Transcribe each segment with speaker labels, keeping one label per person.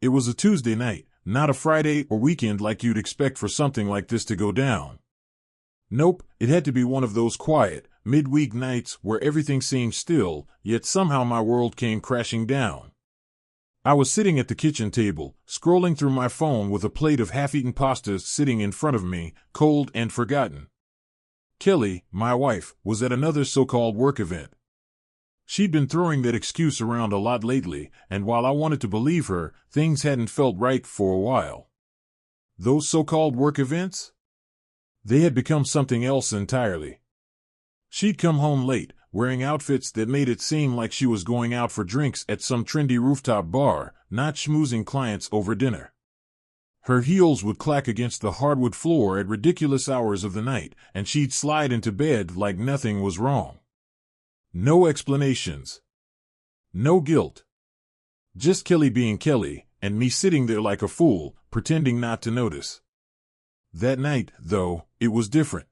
Speaker 1: It was a Tuesday night, not a Friday or weekend like you'd expect for something like this to go down. Nope, it had to be one of those quiet, midweek nights where everything seemed still, yet somehow my world came crashing down. I was sitting at the kitchen table, scrolling through my phone with a plate of half-eaten pasta sitting in front of me, cold and forgotten. Kelly, my wife, was at another so-called work event. She'd been throwing that excuse around a lot lately, and while I wanted to believe her, things hadn't felt right for a while. Those so-called work events? They had become something else entirely. She'd come home late, wearing outfits that made it seem like she was going out for drinks at some trendy rooftop bar, not schmoozing clients over dinner. Her heels would clack against the hardwood floor at ridiculous hours of the night, and she'd slide into bed like nothing was wrong. No explanations. No guilt. Just Kelly being Kelly, and me sitting there like a fool, pretending not to notice. That night, though, it was different.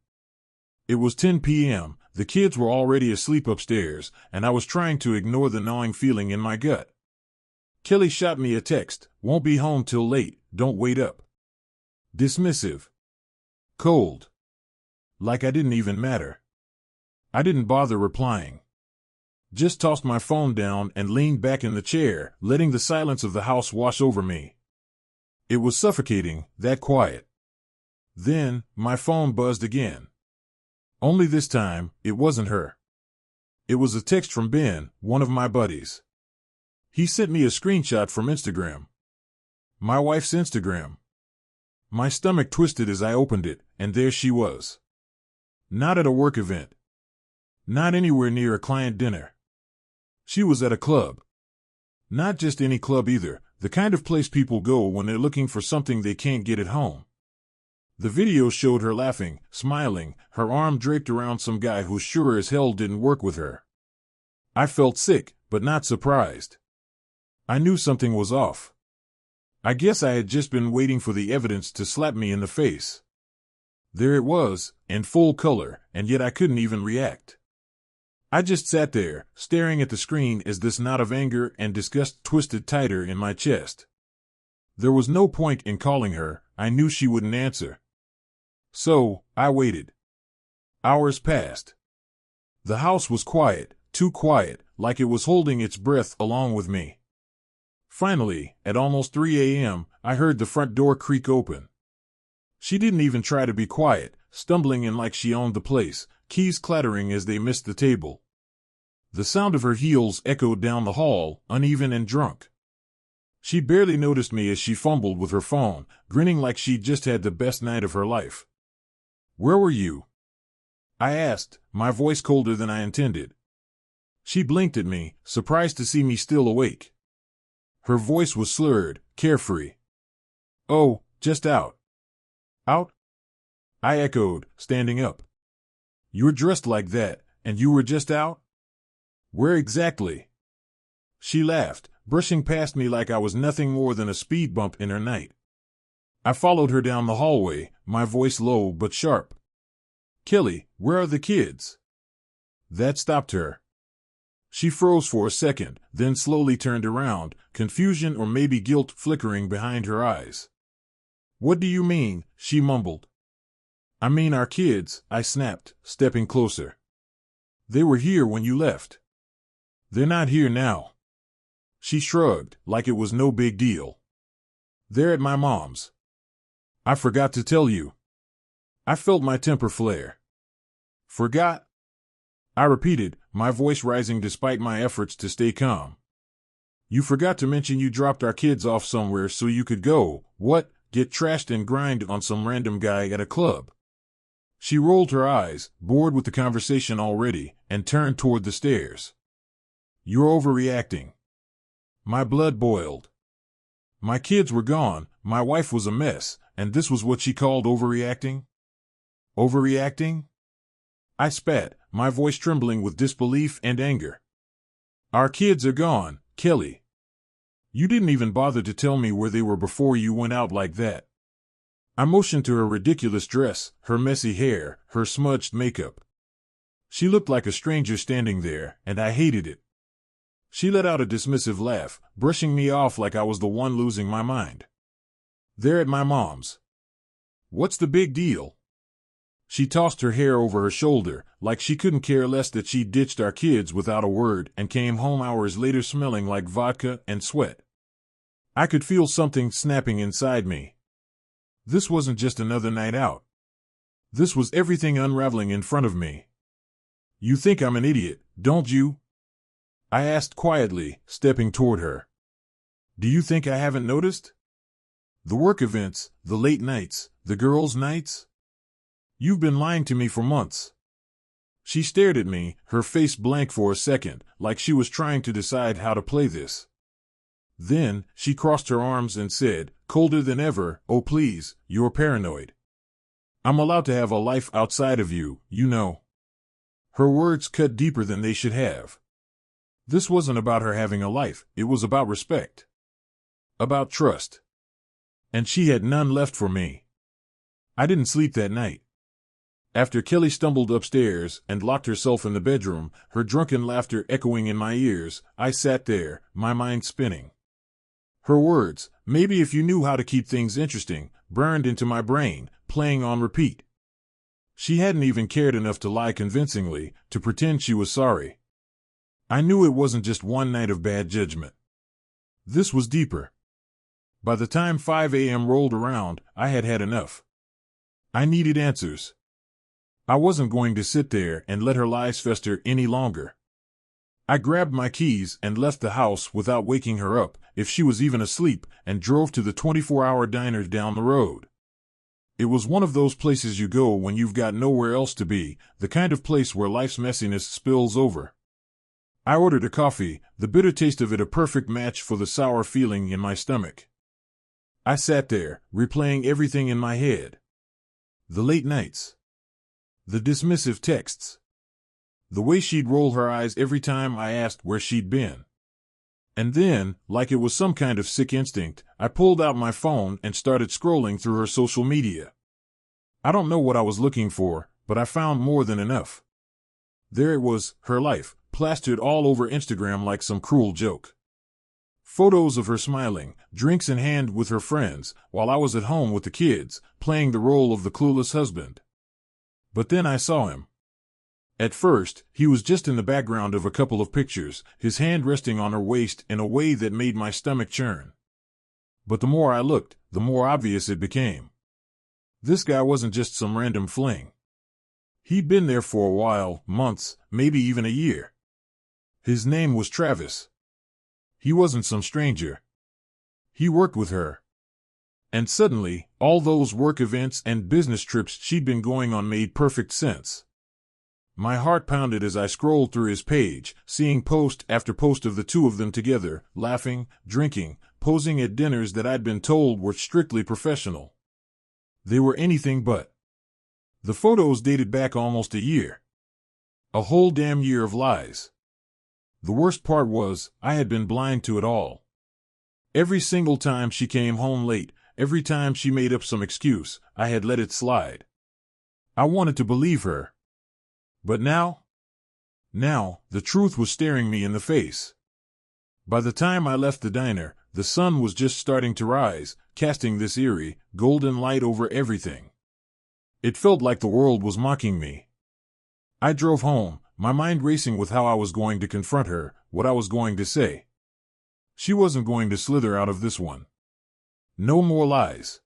Speaker 1: It was 10 p.m., the kids were already asleep upstairs, and I was trying to ignore the gnawing feeling in my gut. Kelly shot me a text, "Won't be home till late, don't wait up." Dismissive. Cold. Like I didn't even matter. I didn't bother replying. Just tossed my phone down and leaned back in the chair, letting the silence of the house wash over me. It was suffocating, that quiet. Then, my phone buzzed again. Only this time, it wasn't her. It was a text from Ben, one of my buddies. He sent me a screenshot from Instagram. My wife's Instagram. My stomach twisted as I opened it, and there she was. Not at a work event. Not anywhere near a client dinner. She was at a club. Not just any club either, the kind of place people go when they're looking for something they can't get at home. The video showed her laughing, smiling, her arm draped around some guy who sure as hell didn't work with her. I felt sick, but not surprised. I knew something was off. I guess I had just been waiting for the evidence to slap me in the face. There it was, in full color, and yet I couldn't even react. I just sat there, staring at the screen as this knot of anger and disgust twisted tighter in my chest. There was no point in calling her, I knew she wouldn't answer. So, I waited. Hours passed. The house was quiet, too quiet, like it was holding its breath along with me. Finally, at almost 3 a.m., I heard the front door creak open. She didn't even try to be quiet, stumbling in like she owned the place, keys clattering as they missed the table. The sound of her heels echoed down the hall, uneven and drunk. She barely noticed me as she fumbled with her phone, grinning like she'd just had the best night of her life. "Where were you?" I asked, my voice colder than I intended. She blinked at me, surprised to see me still awake. Her voice was slurred, carefree. "Oh, just out." "Out?" I echoed, standing up. "You're dressed like that, and you were just out? Where exactly?" She laughed, brushing past me like I was nothing more than a speed bump in her night. I followed her down the hallway, my voice low but sharp. "Kelly, where are the kids?" That stopped her. She froze for a second, then slowly turned around, confusion or maybe guilt flickering behind her eyes. "What do you mean?" she mumbled. "I mean our kids," I snapped, stepping closer. "They were here when you left." "They're not here now." She shrugged, like it was no big deal. "They're at my mom's." "I forgot to tell you." I felt my temper flare. "Forgot?" I repeated, my voice rising despite my efforts to stay calm. "You forgot to mention you dropped our kids off somewhere so you could go, what, get trashed and grind on some random guy at a club." She rolled her eyes, bored with the conversation already, and turned toward the stairs. "You're overreacting." My blood boiled. My kids were gone, my wife was a mess, and this was what she called overreacting? Overreacting? I spat, my voice trembling with disbelief and anger. "Our kids are gone, Kelly. You didn't even bother to tell me where they were before you went out like that." I motioned to her ridiculous dress, her messy hair, her smudged makeup. She looked like a stranger standing there, and I hated it. She let out a dismissive laugh, brushing me off like I was the one losing my mind. They're at my mom's. What's the big deal? She tossed her hair over her shoulder, like she couldn't care less that she ditched our kids without a word and came home hours later smelling like vodka and sweat. I could feel something snapping inside me. This wasn't just another night out. This was everything unraveling in front of me. You think I'm an idiot, don't you? I asked quietly, stepping toward her. Do you think I haven't noticed? The work events, the late nights, the girls' nights? You've been lying to me for months. She stared at me, her face blank for a second, like she was trying to decide how to play this. Then, she crossed her arms and said, colder than ever, oh please, you're paranoid. I'm allowed to have a life outside of you, you know. Her words cut deeper than they should have. This wasn't about her having a life, it was about respect. About trust. And she had none left for me. I didn't sleep that night. After Kelly stumbled upstairs and locked herself in the bedroom, her drunken laughter echoing in my ears, I sat there, my mind spinning. Her words, maybe if you knew how to keep things interesting, burned into my brain, playing on repeat. She hadn't even cared enough to lie convincingly, to pretend she was sorry. I knew it wasn't just one night of bad judgment. This was deeper. By the time 5 a.m. rolled around, I had had enough. I needed answers. I wasn't going to sit there and let her lies fester any longer. I grabbed my keys and left the house without waking her up, if she was even asleep, and drove to the 24-hour diner down the road. It was one of those places you go when you've got nowhere else to be, the kind of place where life's messiness spills over. I ordered a coffee, the bitter taste of it a perfect match for the sour feeling in my stomach. I sat there, replaying everything in my head. The late nights. The dismissive texts. The way she'd roll her eyes every time I asked where she'd been. And then, like it was some kind of sick instinct, I pulled out my phone and started scrolling through her social media. I don't know what I was looking for, but I found more than enough. There it was, her life, plastered all over Instagram like some cruel joke. Photos of her smiling, drinks in hand with her friends, while I was at home with the kids, playing the role of the clueless husband. But then I saw him. At first, he was just in the background of a couple of pictures, his hand resting on her waist in a way that made my stomach churn. But the more I looked, the more obvious it became. This guy wasn't just some random fling. He'd been there for a while, months, maybe even a year. His name was Travis. He wasn't some stranger. He worked with her. And suddenly, all those work events and business trips she'd been going on made perfect sense. My heart pounded as I scrolled through his page, seeing post after post of the two of them together, laughing, drinking, posing at dinners that I'd been told were strictly professional. They were anything but. The photos dated back almost a year. A whole damn year of lies. The worst part was, I had been blind to it all. Every single time she came home late, every time she made up some excuse, I had let it slide. I wanted to believe her. But now, the truth was staring me in the face. By the time I left the diner, the sun was just starting to rise, casting this eerie, golden light over everything. It felt like the world was mocking me. I drove home, my mind racing with how I was going to confront her, what I was going to say. She wasn't going to slither out of this one. No more lies.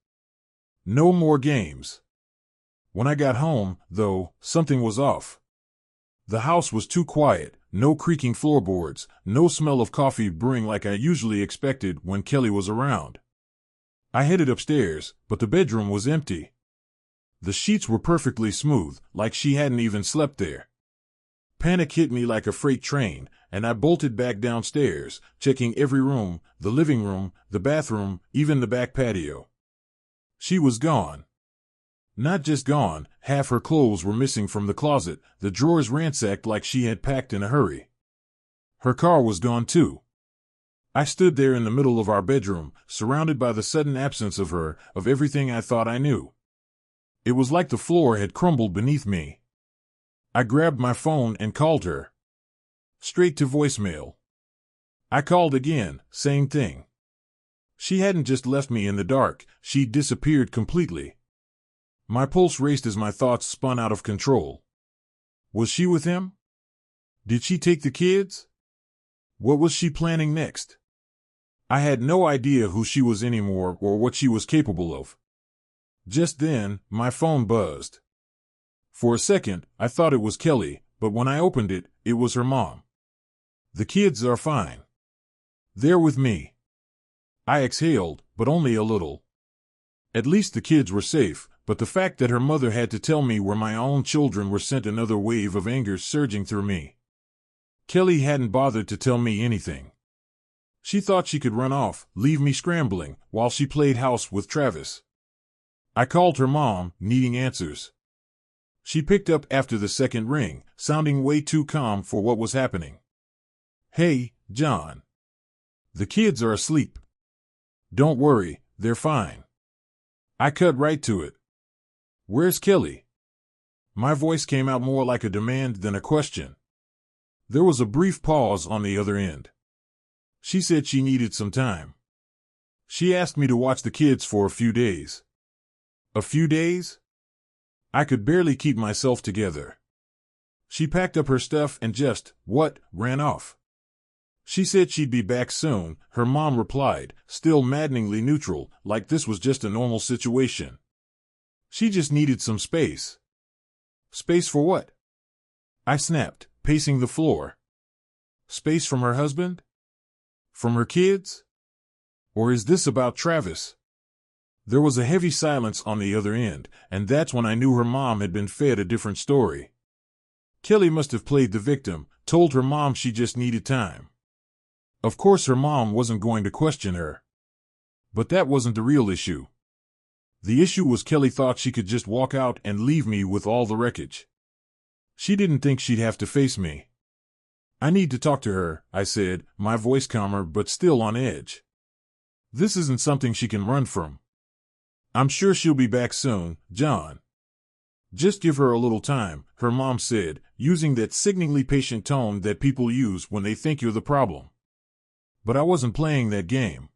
Speaker 1: No more games. When I got home, though, something was off. The house was too quiet, no creaking floorboards, no smell of coffee brewing like I usually expected when Kelly was around. I headed upstairs, but the bedroom was empty. The sheets were perfectly smooth, like she hadn't even slept there. Panic hit me like a freight train, and I bolted back downstairs, checking every room, the living room, the bathroom, even the back patio. She was gone. Not just gone, half her clothes were missing from the closet, the drawers ransacked like she had packed in a hurry. Her car was gone too. I stood there in the middle of our bedroom, surrounded by the sudden absence of her, of everything I thought I knew. It was like the floor had crumbled beneath me. I grabbed my phone and called her. Straight to voicemail. I called again, same thing. She hadn't just left me in the dark, she'd disappeared completely. My pulse raced as my thoughts spun out of control. Was she with him? Did she take the kids? What was she planning next? I had no idea who she was anymore or what she was capable of. Just then, my phone buzzed. For a second, I thought it was Kelly, but when I opened it, it was her mom. The kids are fine. They're with me. I exhaled, but only a little. At least the kids were safe, but the fact that her mother had to tell me where my own children were sent another wave of anger surging through me. Kelly hadn't bothered to tell me anything. She thought she could run off, leave me scrambling, while she played house with Travis. I called her mom, needing answers. She picked up after the second ring, sounding way too calm for what was happening. Hey, John. The kids are asleep. Don't worry, they're fine. I cut right to it. Where's Kelly? My voice came out more like a demand than a question. There was a brief pause on the other end. She said she needed some time. She asked me to watch the kids for a few days. A few days? I could barely keep myself together. She packed up her stuff and ran off. She said she'd be back soon, her mom replied, still maddeningly neutral, like this was just a normal situation. She just needed some space. Space for what? I snapped, pacing the floor. Space from her husband? From her kids? Or is this about Travis? There was a heavy silence on the other end, and that's when I knew her mom had been fed a different story. Kelly must have played the victim, told her mom she just needed time. Of course her mom wasn't going to question her. But that wasn't the real issue. The issue was Kelly thought she could just walk out and leave me with all the wreckage. She didn't think she'd have to face me. I need to talk to her, I said, my voice calmer but still on edge. This isn't something she can run from. I'm sure she'll be back soon, John. Just give her a little time, her mom said, using that sickeningly patient tone that people use when they think you're the problem. But I wasn't playing that game.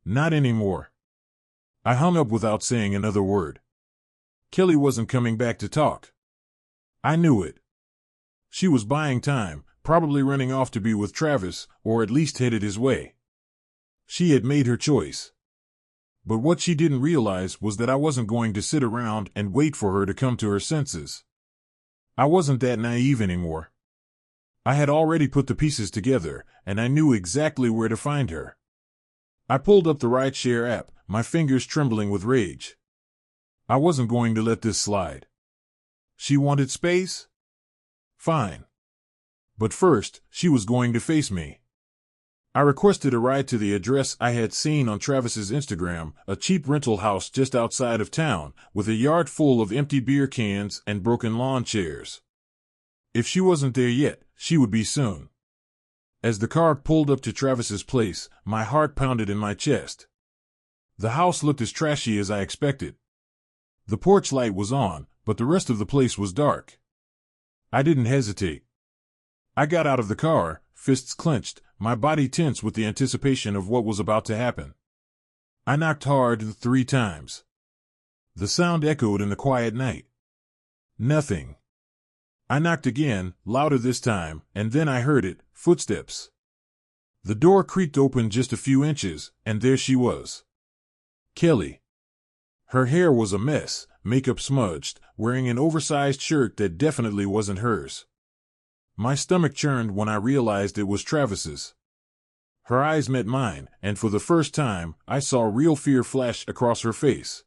Speaker 1: Not anymore. I hung up without saying another word. Kelly wasn't coming back to talk. I knew it. She was buying time, probably running off to be with Travis, or at least headed his way. She had made her choice. But what she didn't realize was that I wasn't going to sit around and wait for her to come to her senses. I wasn't that naive anymore. I had already put the pieces together, and I knew exactly where to find her. I pulled up the rideshare app, my fingers trembling with rage. I wasn't going to let this slide. She wanted space? Fine. But first, she was going to face me. I requested a ride to the address I had seen on Travis's Instagram, a cheap rental house just outside of town, with a yard full of empty beer cans and broken lawn chairs. If she wasn't there yet, she would be soon. As the car pulled up to Travis's place, my heart pounded in my chest. The house looked as trashy as I expected. The porch light was on, but the rest of the place was dark. I didn't hesitate. I got out of the car, fists clenched, my body tense with the anticipation of what was about to happen. I knocked hard 3 times. The sound echoed in the quiet night. Nothing. I knocked again, louder this time, and then I heard it, footsteps. The door creaked open just a few inches, and there she was. Kelly. Her hair was a mess, makeup smudged, wearing an oversized shirt that definitely wasn't hers. My stomach churned when I realized it was Travis's. Her eyes met mine, and for the first time, I saw real fear flash across her face.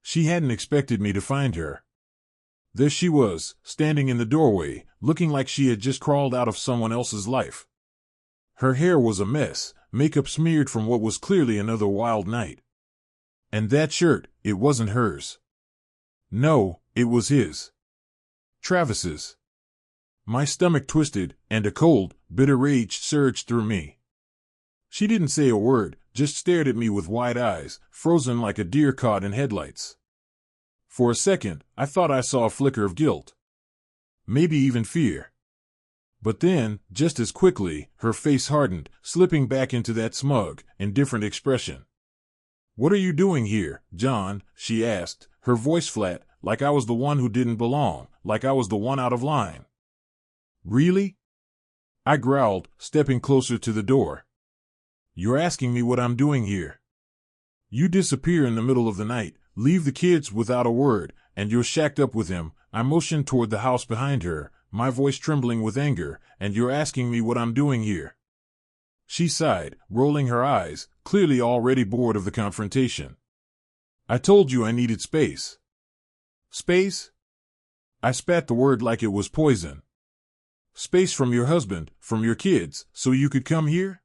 Speaker 1: She hadn't expected me to find her. There she was, standing in the doorway, looking like she had just crawled out of someone else's life. Her hair was a mess, makeup smeared from what was clearly another wild night. And that shirt, it wasn't hers. No, it was his. Travis's. My stomach twisted, and a cold, bitter rage surged through me. She didn't say a word, just stared at me with wide eyes, frozen like a deer caught in headlights. For a second, I thought I saw a flicker of guilt. Maybe even fear. But then, just as quickly, her face hardened, slipping back into that smug, indifferent expression. "What are you doing here, John?" she asked, her voice flat, like I was the one who didn't belong, like I was the one out of line. "Really?" I growled, stepping closer to the door. "You're asking me what I'm doing here. You disappear in the middle of the night, leave the kids without a word, and you're shacked up with him." I motioned toward the house behind her, my voice trembling with anger, "and you're asking me what I'm doing here." She sighed, rolling her eyes, clearly already bored of the confrontation. "I told you I needed space." "Space?" I spat the word like it was poison. "Space from your husband, from your kids, so you could come here?"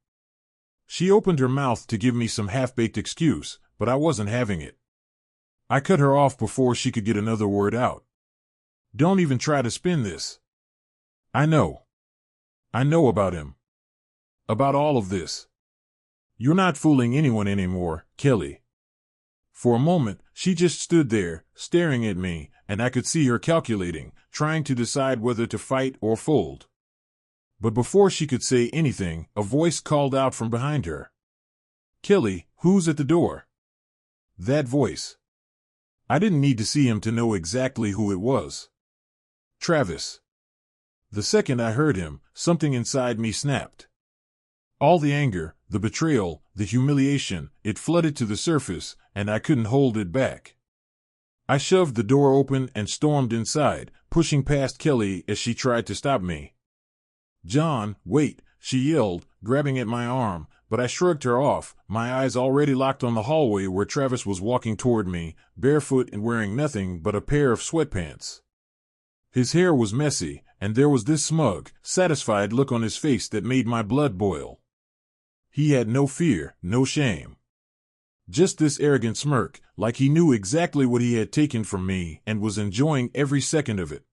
Speaker 1: She opened her mouth to give me some half-baked excuse, but I wasn't having it. I cut her off before she could get another word out. "Don't even try to spin this. I know. I know about him. About all of this. You're not fooling anyone anymore, Kelly." For a moment, she just stood there, staring at me, and I could see her calculating, trying to decide whether to fight or fold. But before she could say anything, a voice called out from behind her. "Kelly, who's at the door?" That voice. I didn't need to see him to know exactly who it was. Travis. The second I heard him, something inside me snapped. All the anger, the betrayal, the humiliation, it flooded to the surface, and I couldn't hold it back. I shoved the door open and stormed inside, pushing past Kelly as she tried to stop me. "John, wait," she yelled, grabbing at my arm, but I shrugged her off, my eyes already locked on the hallway where Travis was walking toward me, barefoot and wearing nothing but a pair of sweatpants. His hair was messy, and there was this smug, satisfied look on his face that made my blood boil. He had no fear, no shame. Just this arrogant smirk, like he knew exactly what he had taken from me and was enjoying every second of it.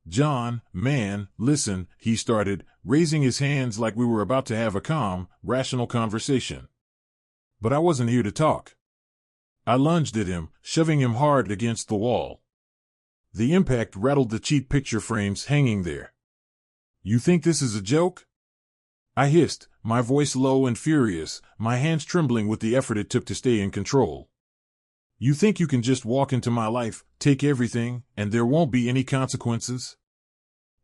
Speaker 1: "John, man, listen," he started, raising his hands like we were about to have a calm, rational conversation. But I wasn't here to talk. I lunged at him, shoving him hard against the wall. The impact rattled the cheap picture frames hanging there. "You think this is a joke?" I hissed, my voice low and furious, my hands trembling with the effort it took to stay in control. "You think you can just walk into my life, take everything, and there won't be any consequences?"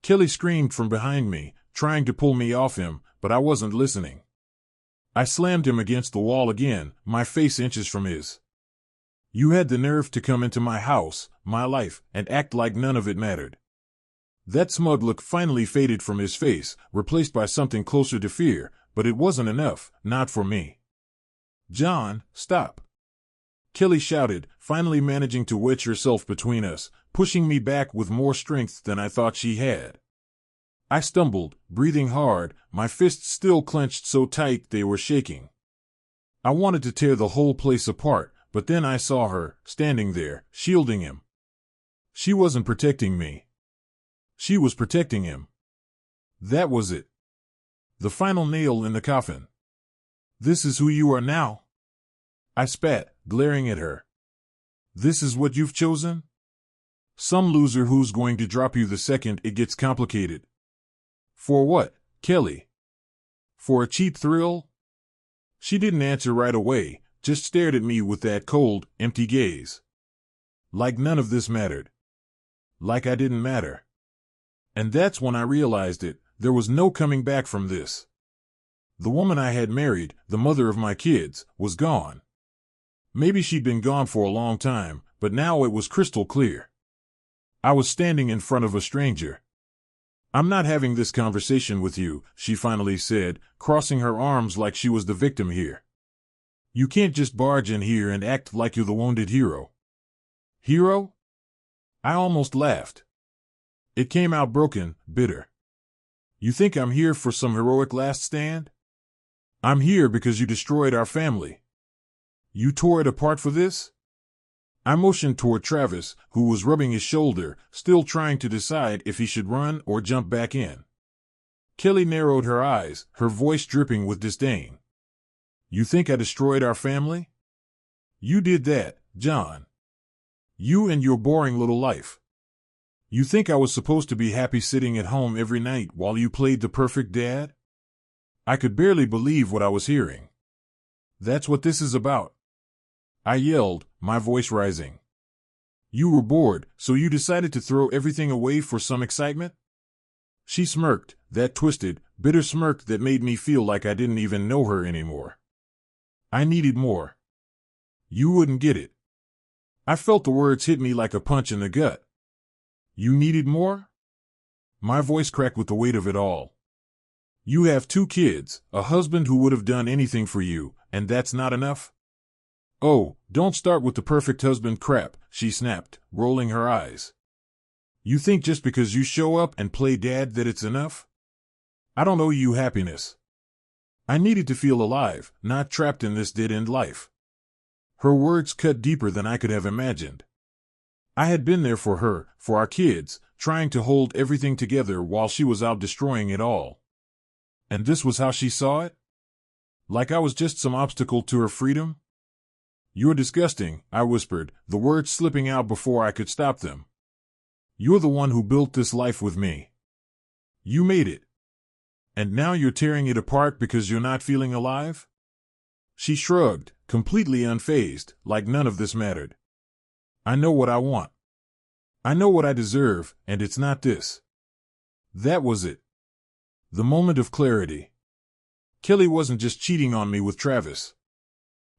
Speaker 1: Kelly screamed from behind me, trying to pull me off him, but I wasn't listening. I slammed him against the wall again, my face inches from his. "You had the nerve to come into my house, my life, and act like none of it mattered." That smug look finally faded from his face, replaced by something closer to fear, but it wasn't enough, not for me. "John, stop!" Kelly shouted, finally managing to wedge herself between us, pushing me back with more strength than I thought she had. I stumbled, breathing hard, my fists still clenched so tight they were shaking. I wanted to tear the whole place apart, but then I saw her, standing there, shielding him. She wasn't protecting me. She was protecting him. That was it. The final nail in the coffin. "This is who you are now?" I spat, glaring at her. "This is what you've chosen? Some loser who's going to drop you the second it gets complicated. For what, Kelly? For a cheap thrill?" She didn't answer right away, just stared at me with that cold, empty gaze. Like none of this mattered. Like I didn't matter. And that's when I realized it, there was no coming back from this. The woman I had married, the mother of my kids, was gone. Maybe she'd been gone for a long time, but now it was crystal clear. I was standing in front of a stranger. "I'm not having this conversation with you," she finally said, crossing her arms like she was the victim here. "You can't just barge in here and act like you're the wounded hero." "Hero?" I almost laughed. It came out broken, bitter. "You think I'm here for some heroic last stand? I'm here because you destroyed our family. You tore it apart for this?" I motioned toward Travis, who was rubbing his shoulder, still trying to decide if he should run or jump back in. Kelly narrowed her eyes, her voice dripping with disdain. "You think I destroyed our family? You did that, John. You and your boring little life. You think I was supposed to be happy sitting at home every night while you played the perfect dad? I could barely believe what I was hearing. That's what this is about, I yelled, my voice rising. You were bored, so you decided to throw everything away for some excitement? She smirked, that twisted, bitter smirk that made me feel like I didn't even know her anymore. I needed more. You wouldn't get it. I felt the words hit me like a punch in the gut. You needed more? My voice cracked with the weight of it all. You have 2 kids, a husband who would have done anything for you, and that's not enough? Oh, don't start with the perfect husband crap, she snapped, rolling her eyes. You think just because you show up and play dad that it's enough? I don't owe you happiness. I needed to feel alive, not trapped in this dead-end life. Her words cut deeper than I could have imagined. I had been there for her, for our kids, trying to hold everything together while she was out destroying it all. And this was how she saw it? Like I was just some obstacle to her freedom? You're disgusting, I whispered, the words slipping out before I could stop them. You're the one who built this life with me. You made it. And now you're tearing it apart because you're not feeling alive? She shrugged, completely unfazed, like none of this mattered. I know what I want. I know what I deserve, and it's not this. That was it. The moment of clarity. Kelly wasn't just cheating on me with Travis.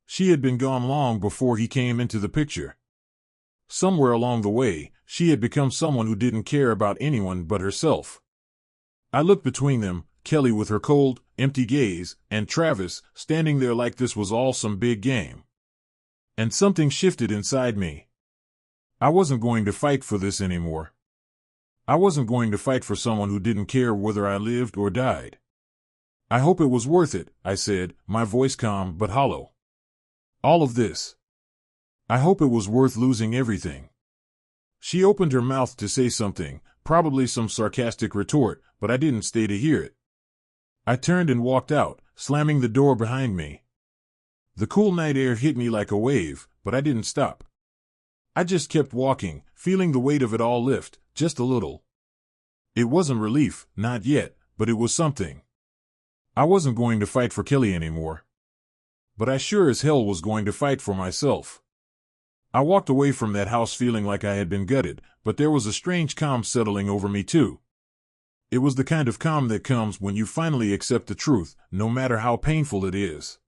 Speaker 1: She had been gone long before he came into the picture. Somewhere along the way, she had become someone who didn't care about anyone but herself. I looked between them, Kelly with her cold, empty gaze, and Travis standing there like this was all some big game. And something shifted inside me. I wasn't going to fight for this anymore. I wasn't going to fight for someone who didn't care whether I lived or died. I hope it was worth it, I said, my voice calm but hollow. All of this. I hope it was worth losing everything. She opened her mouth to say something, probably some sarcastic retort, but I didn't stay to hear it. I turned and walked out, slamming the door behind me. The cool night air hit me like a wave, but I didn't stop. I just kept walking, feeling the weight of it all lift, just a little. It wasn't relief, not yet, but it was something. I wasn't going to fight for Kelly anymore. But I sure as hell was going to fight for myself. I walked away from that house feeling like I had been gutted, but there was a strange calm settling over me too. It was the kind of calm that comes when you finally accept the truth, no matter how painful it is.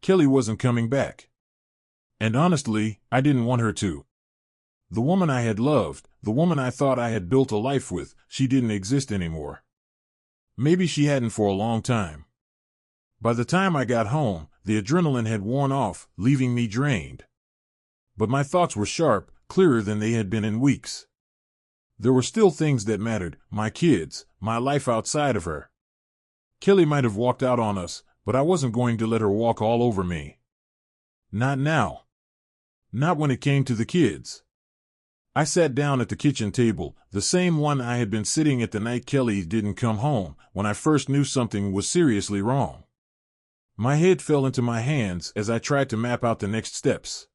Speaker 1: Kelly wasn't coming back. And honestly, I didn't want her to. The woman I had loved, the woman I thought I had built a life with, she didn't exist anymore. Maybe she hadn't for a long time. By the time I got home, the adrenaline had worn off, leaving me drained. But my thoughts were sharp, clearer than they had been in weeks. There were still things that mattered, my kids, my life outside of her. Kelly might have walked out on us, but I wasn't going to let her walk all over me. Not now. Not when it came to the kids. I sat down at the kitchen table, the same one I had been sitting at the night Kelly didn't come home, when I first knew something was seriously wrong. My head fell into my hands as I tried to map out the next steps.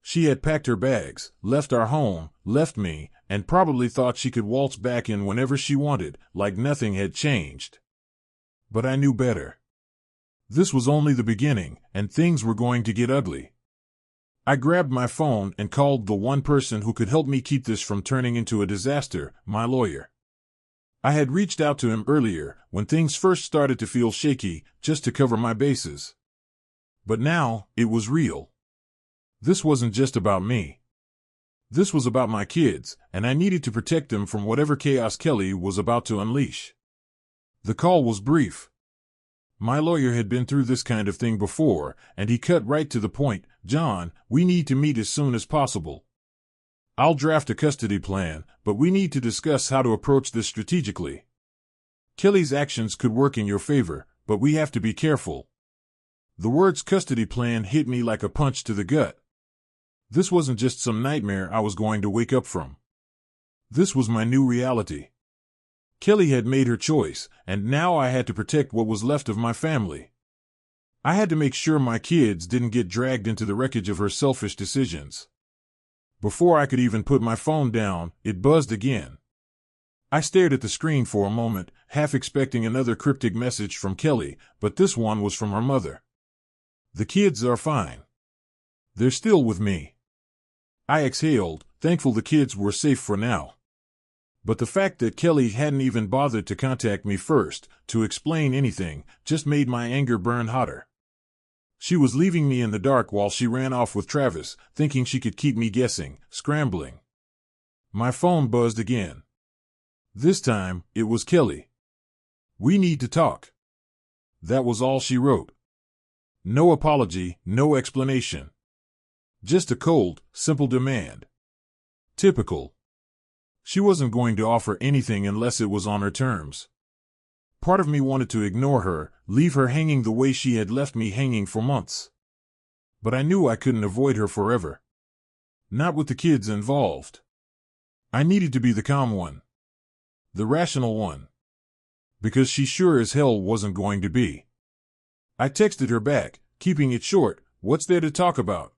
Speaker 1: She had packed her bags, left our home, left me, and probably thought she could waltz back in whenever she wanted, like nothing had changed. But I knew better. This was only the beginning, and things were going to get ugly. I grabbed my phone and called the one person who could help me keep this from turning into a disaster, my lawyer. I had reached out to him earlier, when things first started to feel shaky, just to cover my bases. But now, it was real. This wasn't just about me. This was about my kids, and I needed to protect them from whatever chaos Kelly was about to unleash. The call was brief. My lawyer had been through this kind of thing before, and he cut right to the point. John, we need to meet as soon as possible. I'll draft a custody plan, but we need to discuss how to approach this strategically. Kelly's actions could work in your favor, but we have to be careful. The words custody plan hit me like a punch to the gut. This wasn't just some nightmare I was going to wake up from. This was my new reality. Kelly had made her choice, and now I had to protect what was left of my family. I had to make sure my kids didn't get dragged into the wreckage of her selfish decisions. Before I could even put my phone down, it buzzed again. I stared at the screen for a moment, half expecting another cryptic message from Kelly, but this one was from her mother. "The kids are fine. They're still with me." I exhaled, thankful the kids were safe for now. But the fact that Kelly hadn't even bothered to contact me first, to explain anything, just made my anger burn hotter. She was leaving me in the dark while she ran off with Travis, thinking she could keep me guessing, scrambling. My phone buzzed again. This time, it was Kelly. "We need to talk." That was all she wrote. No apology, no explanation. Just a cold, simple demand. Typical. She wasn't going to offer anything unless it was on her terms. Part of me wanted to ignore her, leave her hanging the way she had left me hanging for months. But I knew I couldn't avoid her forever. Not with the kids involved. I needed to be the calm one. The rational one. Because she sure as hell wasn't going to be. I texted her back, keeping it short, "What's there to talk about?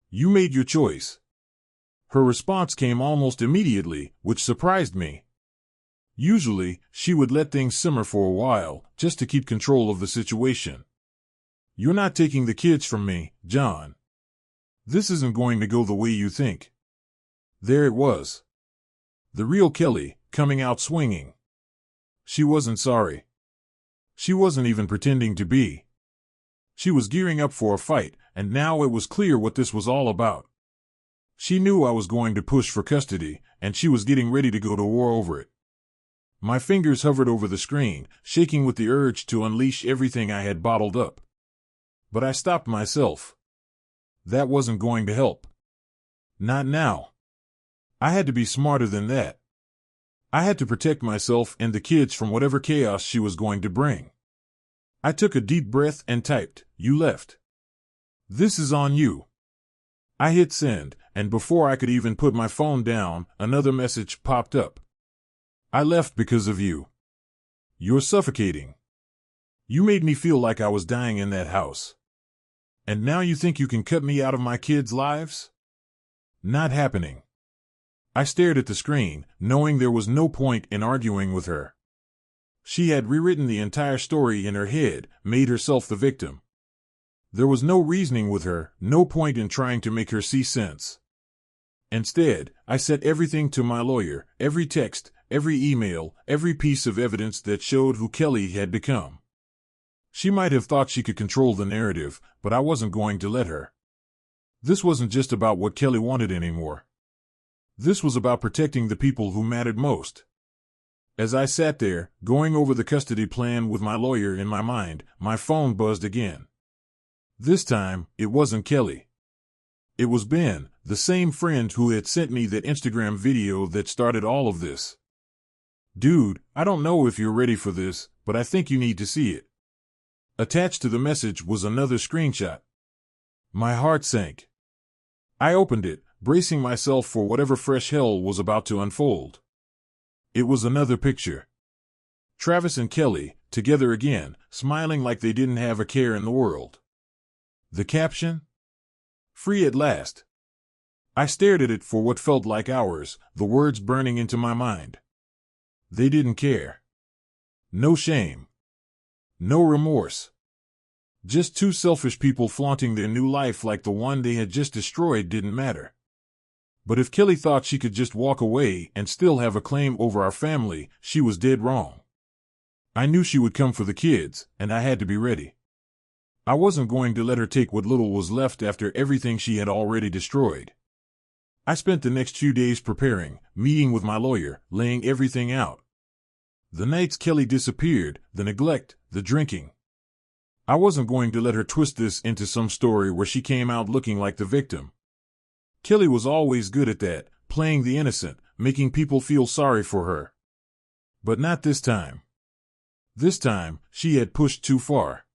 Speaker 1: You made your choice." Her response came almost immediately, which surprised me. Usually, she would let things simmer for a while, just to keep control of the situation. "You're not taking the kids from me, John. This isn't going to go the way you think." There it was. The real Kelly, coming out swinging. She wasn't sorry. She wasn't even pretending to be. She was gearing up for a fight, and now it was clear what this was all about. She knew I was going to push for custody, and she was getting ready to go to war over it. My fingers hovered over the screen, shaking with the urge to unleash everything I had bottled up. But I stopped myself. That wasn't going to help. Not now. I had to be smarter than that. I had to protect myself and the kids from whatever chaos she was going to bring. I took a deep breath and typed, "You left. This is on you." I hit send, and before I could even put my phone down, another message popped up. "I left because of you. You're suffocating. You made me feel like I was dying in that house. And now you think you can cut me out of my kids' lives? Not happening." I stared at the screen, knowing there was no point in arguing with her. She had rewritten the entire story in her head, made herself the victim. There was no reasoning with her, no point in trying to make her see sense. Instead, I set everything to my lawyer, every text, every email, every piece of evidence that showed who Kelly had become. She might have thought she could control the narrative, but I wasn't going to let her. This wasn't just about what Kelly wanted anymore. This was about protecting the people who mattered most. As I sat there, going over the custody plan with my lawyer in my mind, my phone buzzed again. This time, it wasn't Kelly. It was Ben, the same friend who had sent me that Instagram video that started all of this. "Dude, I don't know if you're ready for this, but I think you need to see it." Attached to the message was another screenshot. My heart sank. I opened it, bracing myself for whatever fresh hell was about to unfold. It was another picture. Travis and Kelly, together again, smiling like they didn't have a care in the world. The caption? "Free at last." I stared at it for what felt like hours, the words burning into my mind. They didn't care. No shame. No remorse. Just two selfish people flaunting their new life like the one they had just destroyed didn't matter. But if Kelly thought she could just walk away and still have a claim over our family, she was dead wrong. I knew she would come for the kids, and I had to be ready. I wasn't going to let her take what little was left after everything she had already destroyed. I spent the next few days preparing, meeting with my lawyer, laying everything out. The nights Kelly disappeared, the neglect, the drinking. I wasn't going to let her twist this into some story where she came out looking like the victim. Kelly was always good at that, playing the innocent, making people feel sorry for her. But not this time. This time, she had pushed too far.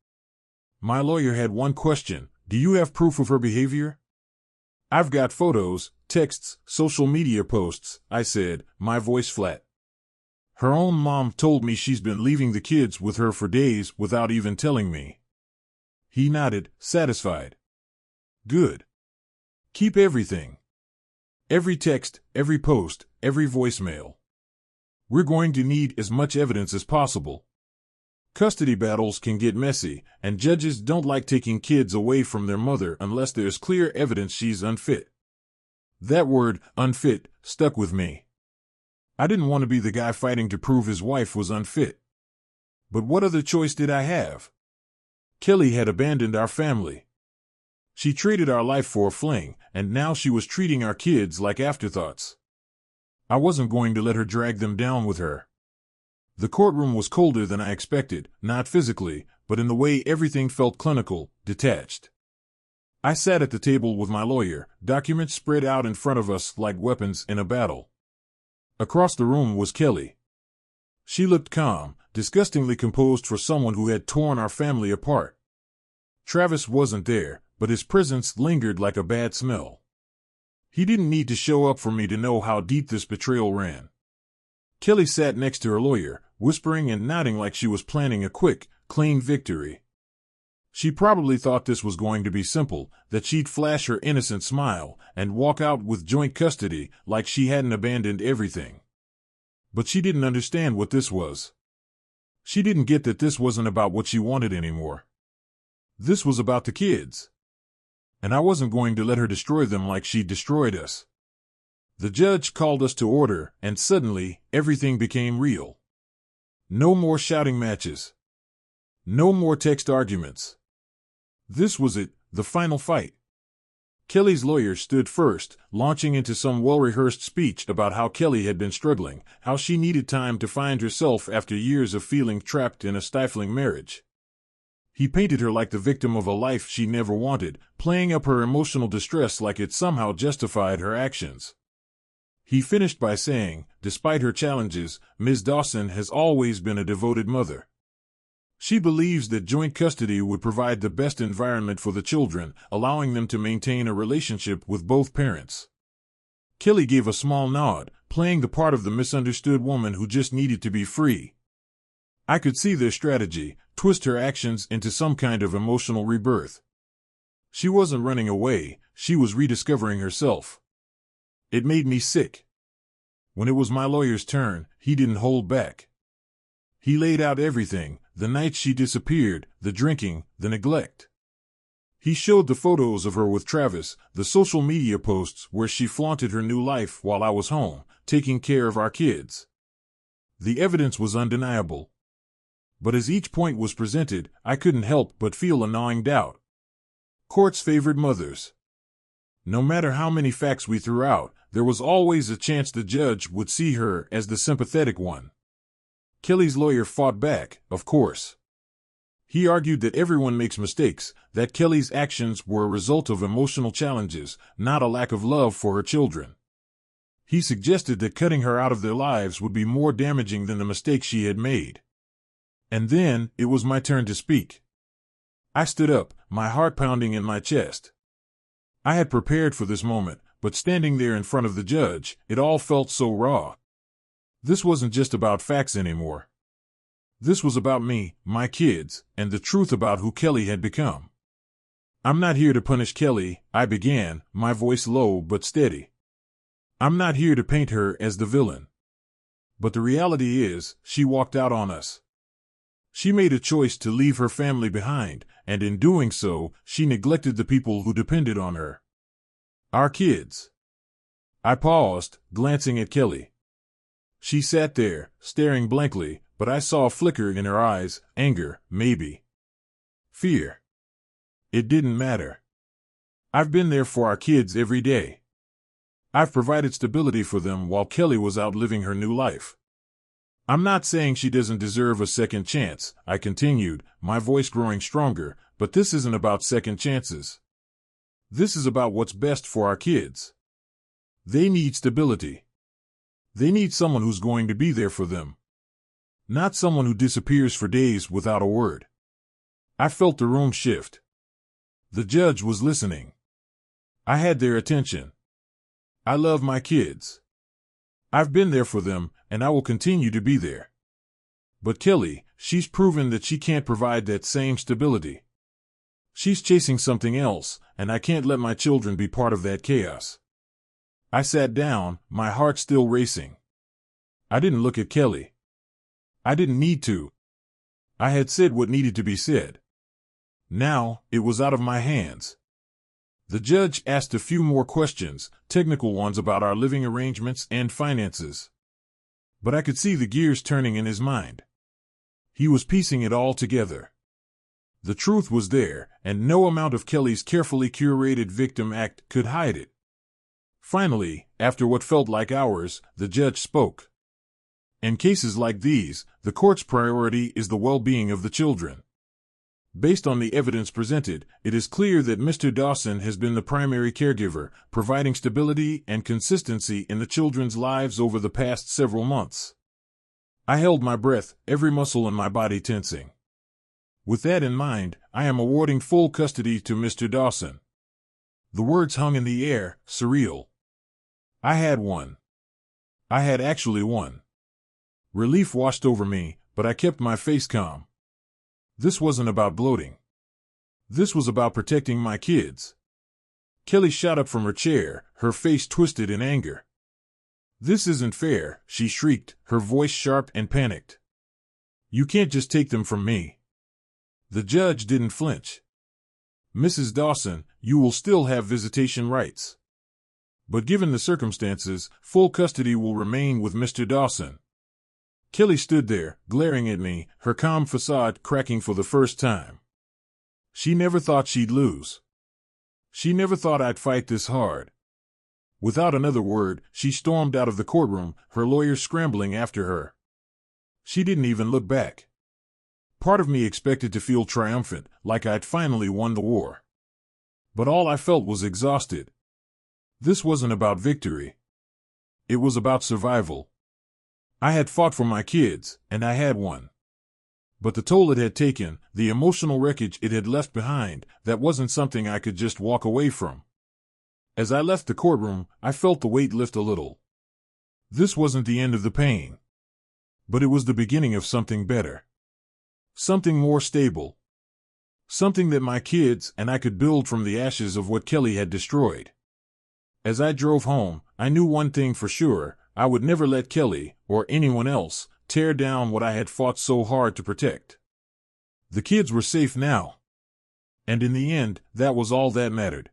Speaker 1: My lawyer had one question: "Do you have proof of her behavior?" "I've got photos, texts, social media posts," I said, my voice flat. "Her own mom told me she's been leaving the kids with her for days without even telling me." He nodded, satisfied. "Good. Keep everything." Every text, every post, every voicemail. We're going to need as much evidence as possible. Custody battles can get messy, and judges don't like taking kids away from their mother unless there's clear evidence she's unfit. That word, unfit, stuck with me. I didn't want to be the guy fighting to prove his wife was unfit. But what other choice did I have? Kelly had abandoned our family. She traded our life for a fling, and now she was treating our kids like afterthoughts. I wasn't going to let her drag them down with her. The courtroom was colder than I expected, not physically, but in the way everything felt clinical, detached. I sat at the table with my lawyer, documents spread out in front of us like weapons in a battle. Across the room was Kelly. She looked calm, disgustingly composed for someone who had torn our family apart. Travis wasn't there, but his presence lingered like a bad smell. He didn't need to show up for me to know how deep this betrayal ran. Kelly sat next to her lawyer, whispering and nodding like she was planning a quick, clean victory. She probably thought this was going to be simple, that she'd flash her innocent smile and walk out with joint custody like she hadn't abandoned everything. But she didn't understand what this was. She didn't get that this wasn't about what she wanted anymore. This was about the kids. And I wasn't going to let her destroy them like she destroyed us. The judge called us to order, and suddenly, everything became real. No more shouting matches. No more text arguments. This was it, the final fight. Kelly's lawyer stood first, launching into some well-rehearsed speech about how Kelly had been struggling, how she needed time to find herself after years of feeling trapped in a stifling marriage. He painted her like the victim of a life she never wanted, playing up her emotional distress like it somehow justified her actions. He finished by saying, despite her challenges, Ms. Dawson has always been a devoted mother. She believes that joint custody would provide the best environment for the children, allowing them to maintain a relationship with both parents. Kelly gave a small nod, playing the part of the misunderstood woman who just needed to be free. I could see their strategy, twist her actions into some kind of emotional rebirth. She wasn't running away, she was rediscovering herself. It made me sick. When it was my lawyer's turn, he didn't hold back. He laid out everything, the nights she disappeared, the drinking, the neglect. He showed the photos of her with Travis, the social media posts where she flaunted her new life while I was home, taking care of our kids. The evidence was undeniable. But as each point was presented, I couldn't help but feel a gnawing doubt. Courts favored mothers. No matter how many facts we threw out, there was always a chance the judge would see her as the sympathetic one. Kelly's lawyer fought back, of course. He argued that everyone makes mistakes, that Kelly's actions were a result of emotional challenges, not a lack of love for her children. He suggested that cutting her out of their lives would be more damaging than the mistake she had made. And then, it was my turn to speak. I stood up, my heart pounding in my chest. I had prepared for this moment, but standing there in front of the judge, it all felt so raw. This wasn't just about facts anymore. This was about me, my kids, and the truth about who Kelly had become. I'm not here to punish Kelly, I began, my voice low but steady. I'm not here to paint her as the villain. But the reality is, she walked out on us. She made a choice to leave her family behind, and in doing so, she neglected the people who depended on her. Our kids. I paused, glancing at Kelly. She sat there, staring blankly, but I saw a flicker in her eyes, anger, maybe. Fear. It didn't matter. I've been there for our kids every day. I've provided stability for them while Kelly was out living her new life. I'm not saying she doesn't deserve a second chance, I continued, my voice growing stronger, but this isn't about second chances. This is about what's best for our kids. They need stability. They need someone who's going to be there for them. Not someone who disappears for days without a word. I felt the room shift. The judge was listening. I had their attention. I love my kids. I've been there for them, and I will continue to be there. But Kelly, she's proven that she can't provide that same stability. She's chasing something else, and I can't let my children be part of that chaos. I sat down, my heart still racing. I didn't look at Kelly. I didn't need to. I had said what needed to be said. Now, it was out of my hands. The judge asked a few more questions, technical ones about our living arrangements and finances. But I could see the gears turning in his mind. He was piecing it all together. The truth was there, and no amount of Kelly's carefully curated victim act could hide it. Finally, after what felt like hours, the judge spoke. In cases like these, the court's priority is the well-being of the children. Based on the evidence presented, it is clear that Mr. Dawson has been the primary caregiver, providing stability and consistency in the children's lives over the past several months. I held my breath, every muscle in my body tensing. With that in mind, I am awarding full custody to Mr. Dawson. The words hung in the air, surreal. I had won. I had actually won. Relief washed over me, but I kept my face calm. This wasn't about gloating. This was about protecting my kids. Kelly shot up from her chair, her face twisted in anger. "This isn't fair," she shrieked, her voice sharp and panicked. "You can't just take them from me." The judge didn't flinch. "Mrs. Dawson, you will still have visitation rights. But given the circumstances, full custody will remain with Mr. Dawson." Kelly stood there, glaring at me, her calm facade cracking for the first time. She never thought she'd lose. She never thought I'd fight this hard. Without another word, she stormed out of the courtroom, her lawyers scrambling after her. She didn't even look back. Part of me expected to feel triumphant, like I'd finally won the war. But all I felt was exhausted. This wasn't about victory. It was about survival. I had fought for my kids, and I had won. But the toll it had taken, the emotional wreckage it had left behind, that wasn't something I could just walk away from. As I left the courtroom, I felt the weight lift a little. This wasn't the end of the pain. But it was the beginning of something better. Something more stable. Something that my kids and I could build from the ashes of what Kelly had destroyed. As I drove home, I knew one thing for sure: I would never let Kelly, or anyone else, tear down what I had fought so hard to protect. The kids were safe now. And in the end, that was all that mattered.